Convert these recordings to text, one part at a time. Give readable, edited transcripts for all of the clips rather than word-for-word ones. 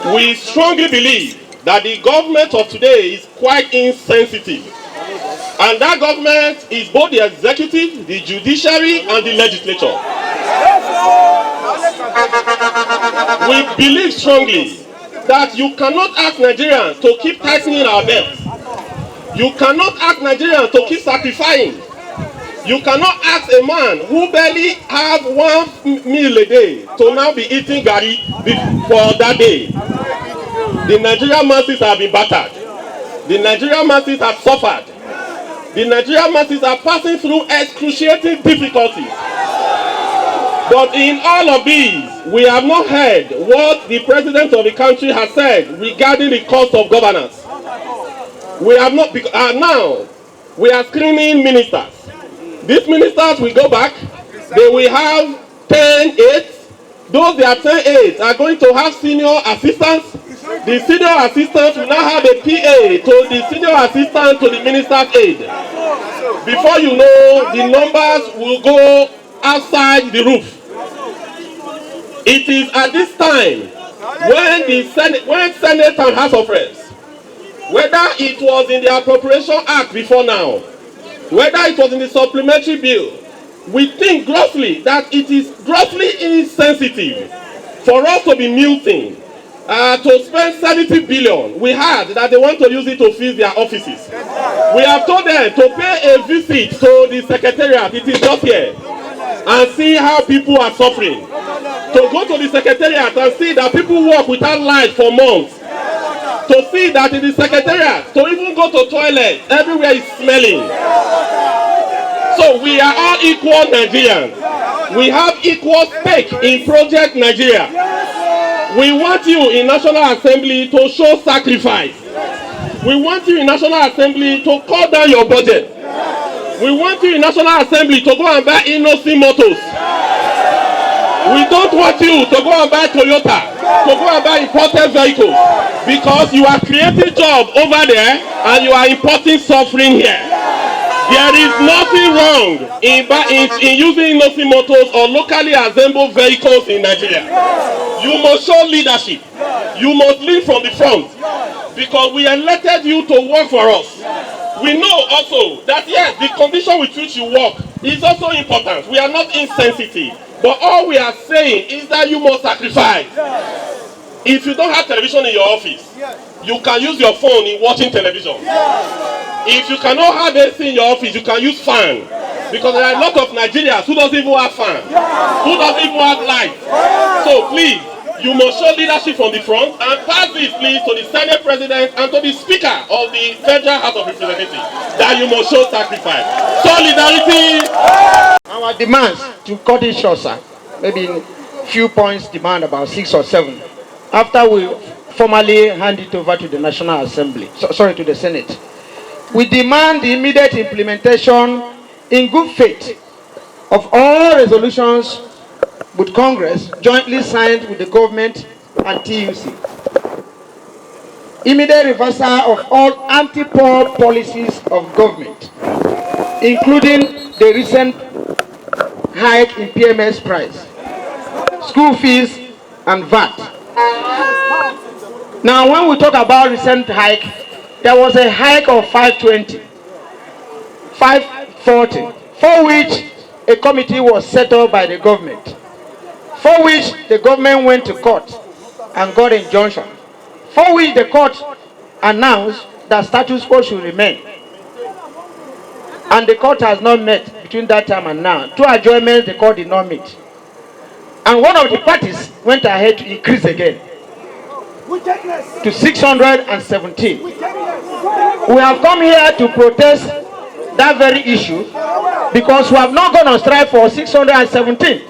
We strongly believe that the government of today is quite insensitive. And that government is both the executive, the judiciary, and the legislature. We believe strongly that you cannot ask Nigerians to keep tightening our belts. You cannot ask Nigerians to keep sacrificing. You cannot ask a man who barely have 1 meal a day to now be eating garri for that day. The Nigerian masses have been battered. The Nigerian masses have suffered. The Nigerian masses are passing through excruciating difficulties. But in all of these, we have not heard what the president of the country has said regarding the cost of governance. We have not, now we are screening ministers. These ministers will go back, they will have 10 aides. Those that 10 aides are going to have senior assistants. The senior assistant will now have a PA to the senior assistant to the minister's aide. Before you know, the numbers will go outside the roof. It is at this time when the Senate and House of Reps, whether it was in the Appropriation Act before now, whether it was in the supplementary bill, we think grossly that it is grossly insensitive for us to be muting. To spend 70 billion, we heard that they want to use it to fill their offices. We have told them to pay a visit to the secretariat, it is just here, and see how people are suffering. To go to the secretariat and see that people work without light for months. To see that in the secretariat, to even go to toilet, everywhere is smelling. So we are all equal Nigerians. We have equal stake in Project Nigeria. We want you in National Assembly to show sacrifice. We want you in National Assembly to cut down your budget. We want you in National Assembly to go and buy NLC motors. We don't want you to go and buy Toyota, to go and buy imported vehicles, because you are creating jobs over there and you are importing suffering here. There is nothing wrong in using NLC motors or locally assembled vehicles in Nigeria. You must show leadership. You must lead from the front, because we elected you to work for us. We know also that yes, the condition with which you work is also important. We are not insensitive, but all we are saying is that you must sacrifice. If you don't have television in your office, you can use your phone in watching television. If you cannot have AC in your office, you can use fan. Because there are a lot of Nigerians who doesn't even have fan, who doesn't even have light. So please, you must show leadership from the front and pass this please to the Senate President and to the Speaker of the Federal House of Representatives that you must show sacrifice. Solidarity. Our demands, to cut it short, sir, maybe in few points demand about 6 or 7. After we formally hand it over to the National Assembly, to the Senate, we demand the immediate implementation in good faith of all resolutions with Congress jointly signed with the government and TUC. Immediate reversal of all anti-poor policies of government, including the recent hike in PMS price, school fees, and VAT. Now, when we talk about recent hike, there was a hike of 520, 540, for which a committee was set up by the government, for which the government went to court and got injunction, for which the court announced that status quo should remain. And the court has not met between that time and now. 2 adjournments the court did not meet. And one of the parties went ahead to increase again to 617. We have come here to protest that very issue because we have not gone on strike for 617.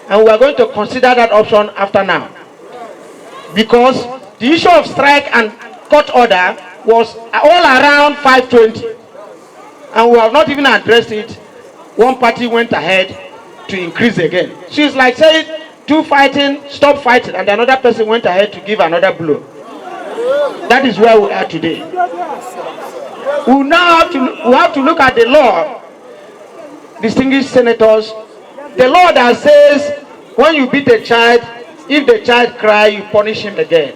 And we are going to consider that option after now. Because the issue of strike and court order was all around 520. And we have not even addressed it. One party went ahead to increase again. So it's like saying, 2 fighting, stop fighting, and another person went ahead to give another blow. That is where we are today. We now have to look at the law, distinguished senators. The law that says when you beat a child, if the child cries, you punish him again.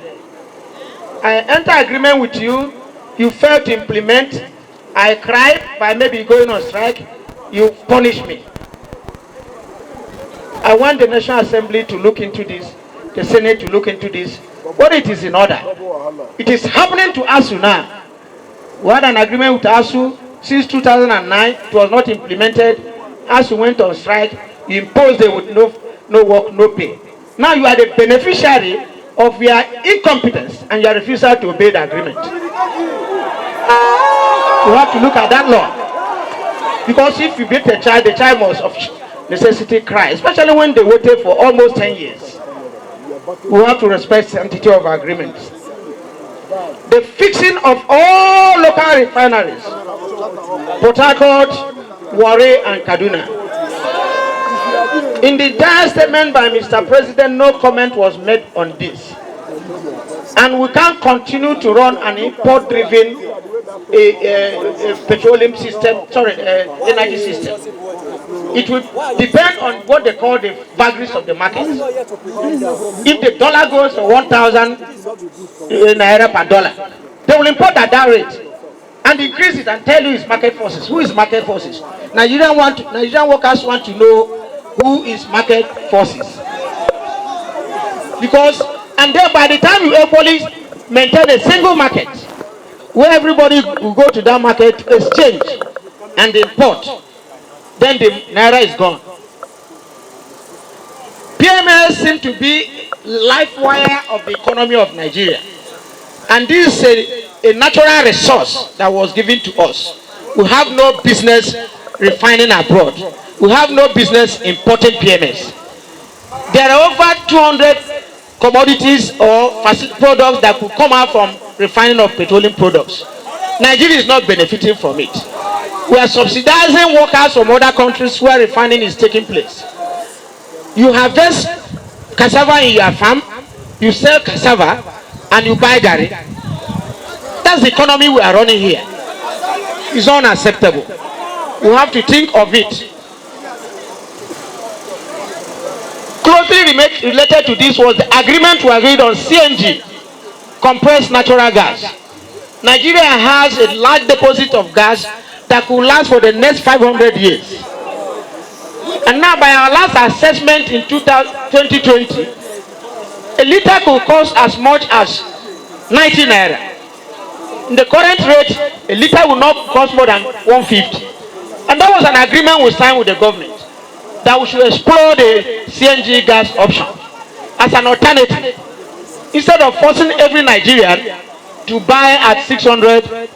I enter agreement with you, you fail to implement, I cry by maybe going on strike, you punish me. I want the National Assembly to look into this, the Senate to look into this, but it is in order. It is happening to ASU now. We had an agreement with ASU since 2009, it was not implemented. ASU went on strike, you imposed them with no work, no pay. Now you are the beneficiary of your incompetence and your refusal to obey the agreement. You have to look at that law. Because if you beat the child must of necessity cry, especially when they waited for almost 10 years. We have to respect the sanctity of agreements. The fixing of all local refineries, Port Harcourt, Warri, and Kaduna. In the dire statement by Mr. President, no comment was made on this. And we can't continue to run an import-driven petroleum system, energy system. It will depend on what they call the vagaries of the market. If the dollar goes to 1,000 naira per dollar, they will import at that rate and increase it and tell you it's market forces. Who is market forces? Nigerian workers want to know who is market forces. Because, and then by the time you equally maintain a single market, where everybody will go to that market, exchange, and import, then the naira is gone. PMS seem to be life wire of the economy of Nigeria. And this is a natural resource that was given to us. We have no business refining abroad. We have no business importing PMS. There are over 200 commodities or products that could come out from refining of petroleum products. Nigeria is not benefiting from it. We are subsidizing workers from other countries where refining is taking place. You harvest cassava in your farm, you sell cassava, and you buy garri. That's the economy we are running here. It's unacceptable. We have to think of it. Closely related to this was the agreement we agreed on CNG, compressed natural gas. Nigeria has a large deposit of gas that could last for the next 500 years. And now by our last assessment in 2020, a liter could cost as much as 90 naira. In the current rate, a liter will not cost more than 150. And that was an agreement we signed with the government, that we should explore the CNG gas option as an alternative. Instead of forcing every Nigerian to buy at 600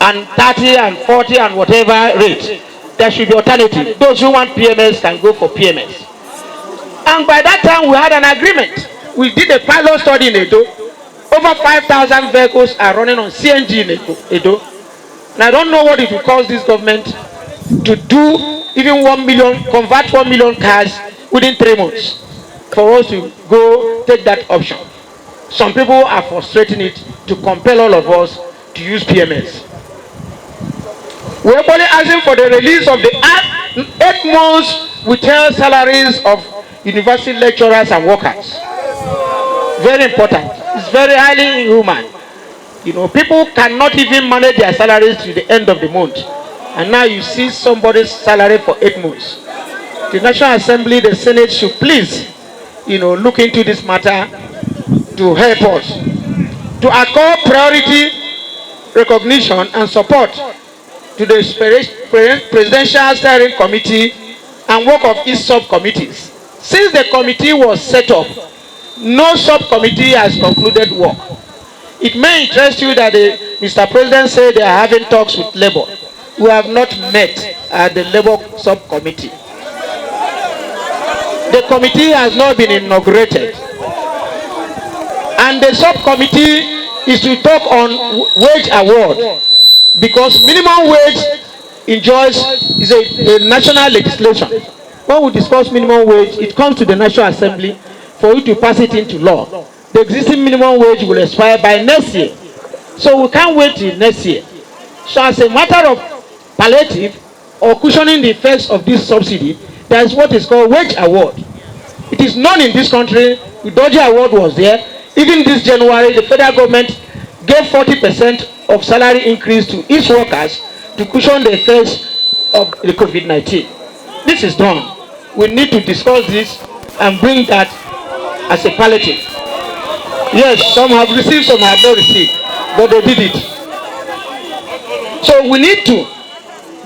and 30 and 40 and whatever rate, there should be alternative. Those who want PMS can go for PMS. And by that time we had an agreement. We did a pilot study in Edo. Over 5,000 vehicles are running on CNG in Edo. And I don't know what it will cost this government to do even 1 million, convert 1 million cars within 3 months for us to go take that option. Some people are frustrating it to compel all of us to use PMS. We're only asking for the release of the 8 months withheld salaries of university lecturers and workers. Very important. It's very highly inhuman. You know, people cannot even manage their salaries to the end of the month. And now you see somebody's salary for 8 months. The National Assembly, the Senate should please, look into this matter to help us. To accord priority recognition and support to the Presidential Steering Committee and work of its subcommittees. Since the committee was set up, no subcommittee has concluded work. It may interest you that Mr. President said they are having talks with Labour. We have not met at the Labour subcommittee. The committee has not been inaugurated. And the subcommittee is to talk on wage award, because minimum wage is a national legislation. When we discuss minimum wage, it comes to the National Assembly for you to pass it into law. The existing minimum wage will expire by next year. So we can't wait till next year. So as a matter of palliative or cushioning the effects of this subsidy, there is what is called wage award. It is known in this country. The Doge award was there. Even this January, the federal government gave 40% of salary increase to each workers to cushion the effects of the COVID-19. This is done. We need to discuss this and bring that as a palliative. Yes, some have received, some have not received, but they did it. So we need to,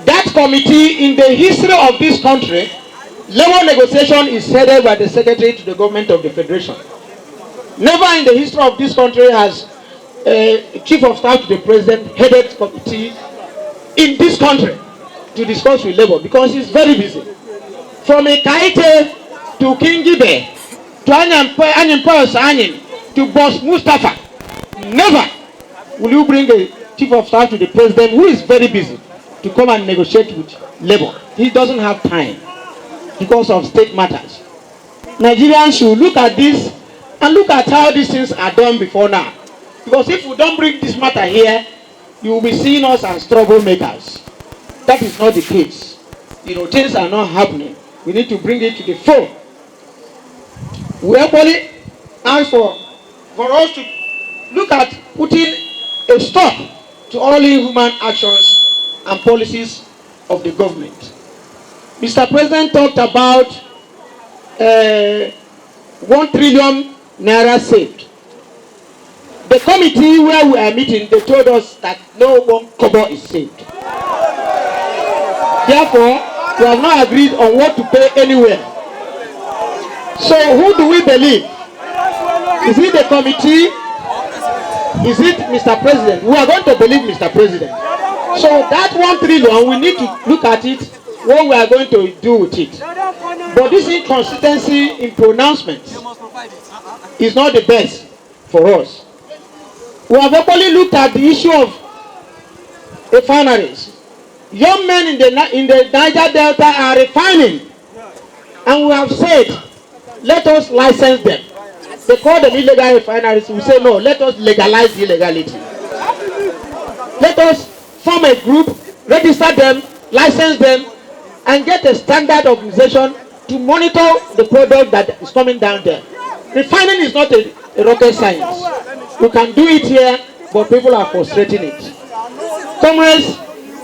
that committee in the history of this country, labor negotiation is headed by the secretary to the government of the federation. Never in the history of this country has a chief of staff to the president headed committee in this country to discuss with labor, because he's very busy. From Ekaite to Kingibe to Anyimpa to Boss Mustafa, never will you bring a chief of staff to the president who is very busy to come and negotiate with labor. He doesn't have time because of state matters. Nigerians should look at this and look at how these things are done before now. Because if we don't bring this matter here, you will be seeing us as troublemakers. That is not the case. You know, things are not happening. We need to bring it to the fore. We actually ask for us to look at putting a stop to all inhuman actions and policies of the government. Mr. President talked about 1 trillion naira saved. The committee where we are meeting, they told us that no 1 kobo is saved. Therefore, we have not agreed on what to pay anywhere. So who do we believe? Is it the committee? Is it Mr. President? We are going to believe Mr. President. So that 1 trillion, we need to look at it, what we are going to do with it. But this inconsistency in pronouncements is not the best for us. We have openly looked at the issue of refineries. Young men in the Niger Delta are refining, and we have said, let us license them. They call them illegal refineries. We say no, let us legalize illegality. Let us form a group, register them, license them, and get a standard organization to monitor the product that is coming down there. Refining is not a rocket science. We can do it here, but people are frustrating it. Comrades,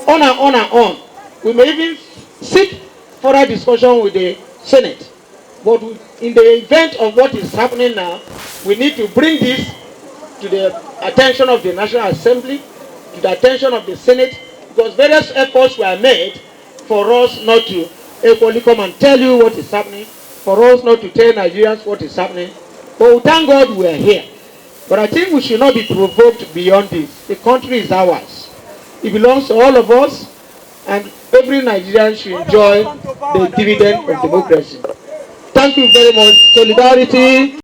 on and on and on. We may even seek further discussion with the Senate. But in the event of what is happening now, we need to bring this to the attention of the National Assembly, to the attention of the Senate, because various efforts were made for us not to equally come and tell you what is happening, for us not to tell Nigerians what is happening. But we thank God we are here. But I think we should not be provoked beyond this. The country is ours. It belongs to all of us, and every Nigerian should enjoy the dividend of democracy. Thank you very much. Solidarity.